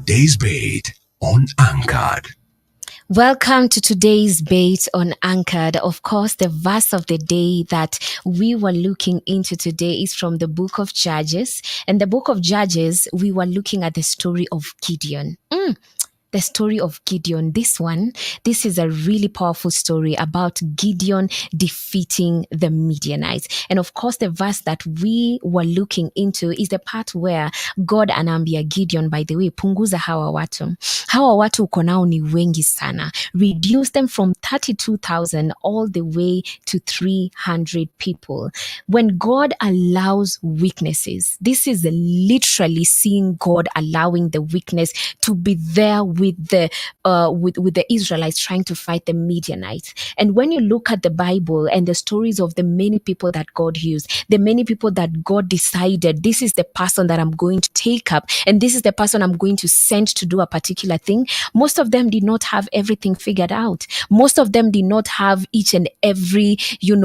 Today's Bait on Anchored. Welcome to today's Bait on Anchored. Of course, the verse of the day that we were looking into today is from the book of Judges. In the book of Judges, we were looking at the story of Gideon. The story of Gideon. This is a really powerful story about Gideon defeating the Midianites. And of course, the verse that we were looking into is the part where God anaambia Gideon, by the way, punguza hawa watu. Hawa watu uko nao ni wengi sana. Reduce them from 32,000 all the way to 300 people. When God allows weaknesses, this is literally seeing God allowing the weakness to be there with the Israelites trying to fight the Midianites. And when you look at the Bible and the stories of the many people that God used, the many people that God decided, this is the person that I'm going to take up, and this is the person I'm going to send to do a particular thing, most of them did not have everything figured out. Most of them did not have each and every,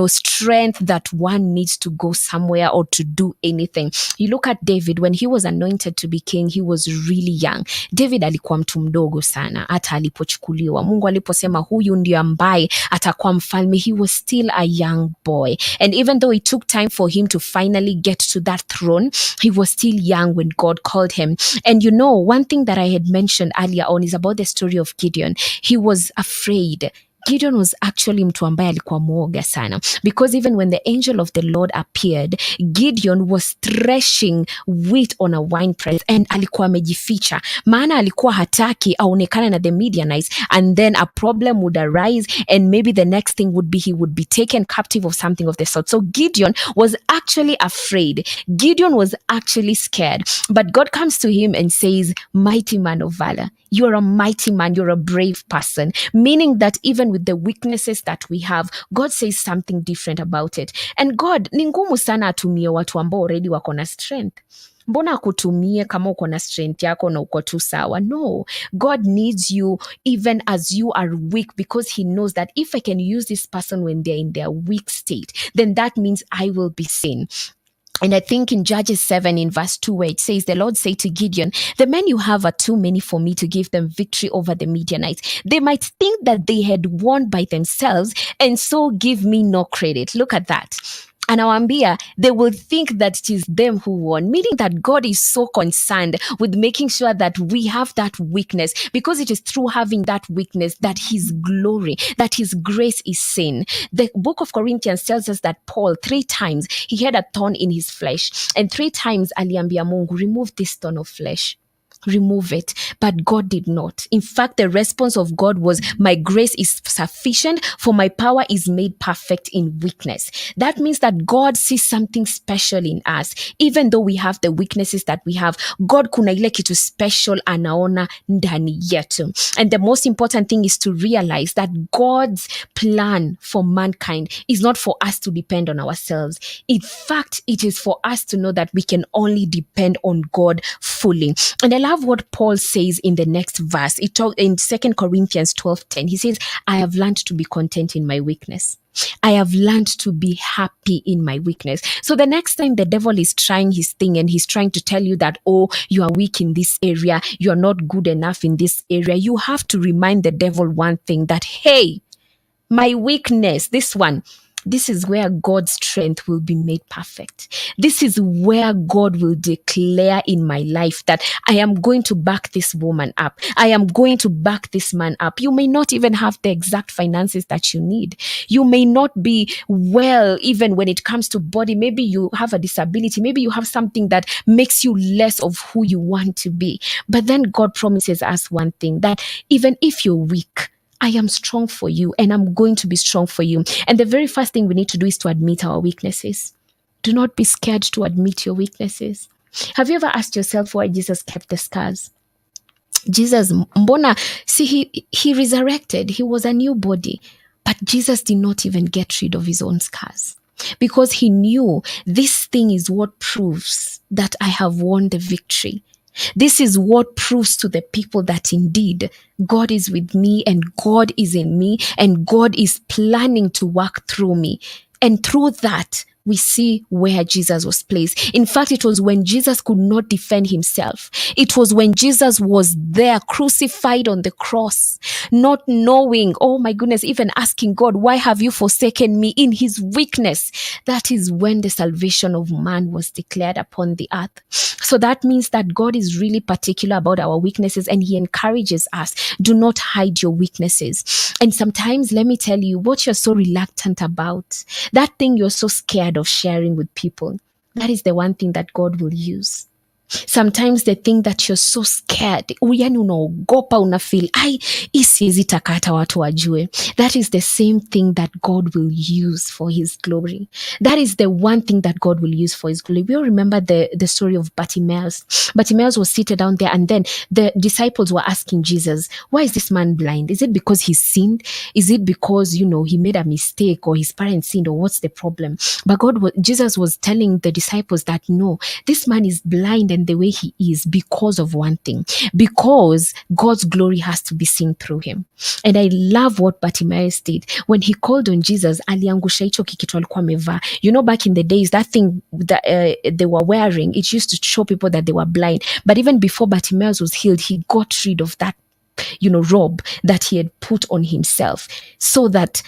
strength that one needs to go somewhere or to do anything. You look at David, when he was anointed to be king, he was really young. David alikuwa mtu mdogo sana hata alipochukuliwa. Mungu aliposema huyu ndio ambaye atakuwa mfalme, he was still a young boy. And even though it took time for him to finally get to that throne, he was still young when God called him. And one thing that I had mentioned earlier on is about the story of Gideon. He was afraid. Gideon was actually mtu ambaye alikuwa mwoga sana, because even when the angel of the Lord appeared, Gideon was threshing wheat on a winepress and alikuwa amejificha, maana alikuwa hataki aonekane na the Midianites, and then a problem would arise and maybe the next thing would be he would be taken captive or something of the sort. So Gideon was actually afraid. Gideon was actually scared, but God comes to him and says, mighty man of valor, you're a mighty man, you're a brave person, meaning that even with the weaknesses that we have, God says something different about it. And God, ni ngumu sana atumie watu ambao already wako na strength. Mbona akutumie kama uko na strength yako na uko tu sawa? No, God needs you even as you are weak, because he knows that if I can use this person when they're in their weak state, then that means I will be seen. And I think in Judges 7 in verse 2 where it says, the Lord said to Gideon, the men you have are too many for me to give them victory over the Midianites. They might think that they had won by themselves and so give me no credit. Look at that. Anawaambia, they will think that it is them who won, meaning that God is so concerned with making sure that we have that weakness, because it is through having that weakness that his glory, that his grace is seen. The book of Corinthians tells us that Paul, 3 times, he had a thorn in his flesh, and 3 times aliambia Mungu, remove this thorn of flesh. Remove it. But God did not. In fact, the response of God was, my grace is sufficient, for my power is made perfect in weakness. That means that God sees something special in us. Even though we have the weaknesses that we have, God kuna ile kitu special anaona ndani yetu. And the most important thing is to realize that God's plan for mankind is not for us to depend on ourselves. In fact, it is for us to know that we can only depend on God fully. And I love what Paul says in the next verse. In 2 Corinthians 12:10, he says, I have learned to be content in my weakness. I have learned to be happy in my weakness. So the next time the devil is trying his thing and he's trying to tell you that, oh, you are weak in this area, you're not good enough in this area, you have to remind the devil one thing, that, hey, my weakness, this is where God's strength will be made perfect. This is where God will declare in my life that I am going to back this woman up. I am going to back this man up. You may not even have the exact finances that you need. You may not be well even when it comes to body. Maybe you have a disability. Maybe you have something that makes you less of who you want to be. But then God promises us one thing, that even if you're weak, I am strong for you, and I'm going to be strong for you. And the very first thing we need to do is to admit our weaknesses. Do not be scared to admit your weaknesses. Have you ever asked yourself why Jesus kept the scars? Jesus, mbona, see, he resurrected. He was a new body. But Jesus did not even get rid of his own scars, because he knew this thing is what proves that I have won the victory. This is what proves to the people that indeed God is with me and God is in me and God is planning to work through me. And through that, we see where Jesus was placed. In fact, it was when Jesus could not defend himself. It was when Jesus was there crucified on the cross, not knowing, oh my goodness, even asking God, why have you forsaken me, in his weakness? That is when the salvation of man was declared upon the earth. So that means that God is really particular about our weaknesses, and he encourages us, do not hide your weaknesses. And sometimes, let me tell you, what you're so reluctant about, that thing you're so scared of sharing with people, that is the one thing that God will use. Sometimes the thing that you're so scared, yani unaogopa, unafeel hii siwezi taka hata watu wajue, that is the same thing that God will use for his glory. That is the one thing that God will use for his glory. We all remember the story of Bartimaeus. Bartimaeus was seated down there, and then the disciples were asking Jesus, why is this man blind? Is it because he sinned? Is it because, he made a mistake, or his parents sinned, or what's the problem? But Jesus was telling the disciples that no, this man is blind and the way he is because of one thing, because God's glory has to be seen through him. And I love what Bartimaeus did when he called on Jesus. Aliangusha hicho kikitu alikuwa amevaa. Back in the days, that thing that they were wearing, it used to show people that they were blind. But even before Bartimaeus was healed, he got rid of that robe that he had put on himself, so that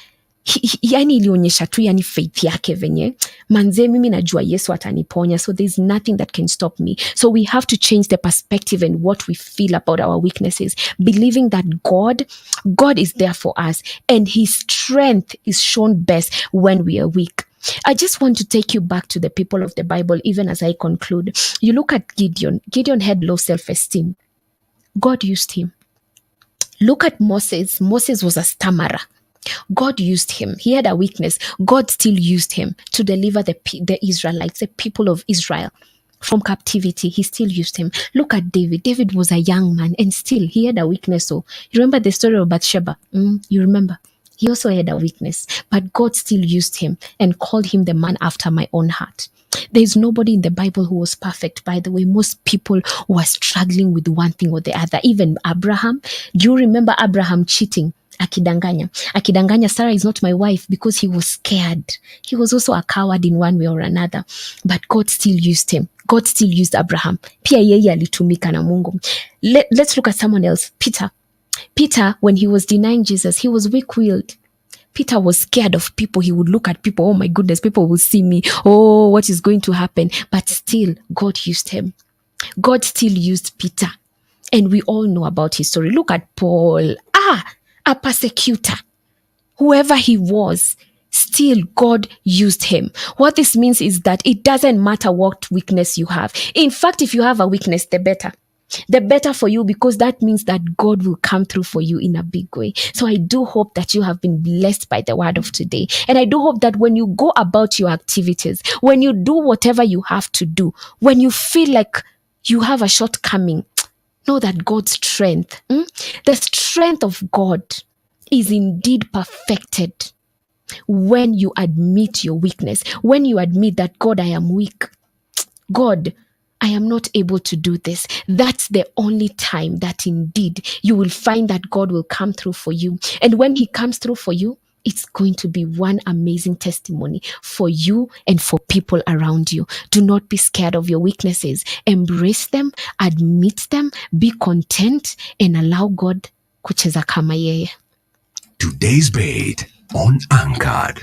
yani ilionyesha tu yani faith yake venye manze, mimi najua Yesu ataniponya, so there's nothing that can stop me. So we have to change the perspective and what we feel about our weaknesses, believing that God is there for us, and his strength is shown best when we are weak. I just want to take you back to the people of the Bible, even as I conclude. You look at Gideon. Gideon had low self-esteem. God used him. Look at Moses. Moses was a stammerer. God used him. He had a weakness. God still used him to deliver the Israelites, the people of Israel, from captivity. He still used him. Look at David. David was a young man, and still he had a weakness. So you remember the story of Bathsheba? You remember? He also had a weakness, but God still used him and called him the man after my own heart. There is nobody in the Bible who was perfect, by the way. Most people were struggling with one thing or the other. Even Abraham. Do you remember Abraham cheating? Akidanganya, Sarah is not my wife, because he was scared. He was also a coward in one way or another, but God still used him. God still used Abraham. Pia yeye alitumika na Mungu. Let's look at someone else. Peter, when he was denying Jesus, he was weak-willed. Peter was scared of people. He would look at people. Oh my goodness, people will see me. Oh, what is going to happen? But still, God used him. God still used Peter. And we all know about his story. Look at Paul. A persecutor. Whoever he was, still God used him. What this means is that it doesn't matter what weakness you have. In fact, if you have a weakness, the better. The better for you, because that means that God will come through for you in a big way. So I do hope that you have been blessed by the word of today. And I do hope that when you go about your activities, when you do whatever you have to do, when you feel like you have a shortcoming, know that God's strength, the strength of God is indeed perfected when you admit your weakness, when you admit that, God, I am weak. God, I am not able to do this. That's the only time that indeed you will find that God will come through for you. And when he comes through for you, it's going to be one amazing testimony for you and for people around you. Do not be scared of your weaknesses. Embrace them, admit them, be content, and allow God kucheza kama yeye. Today's Bait on Anchored.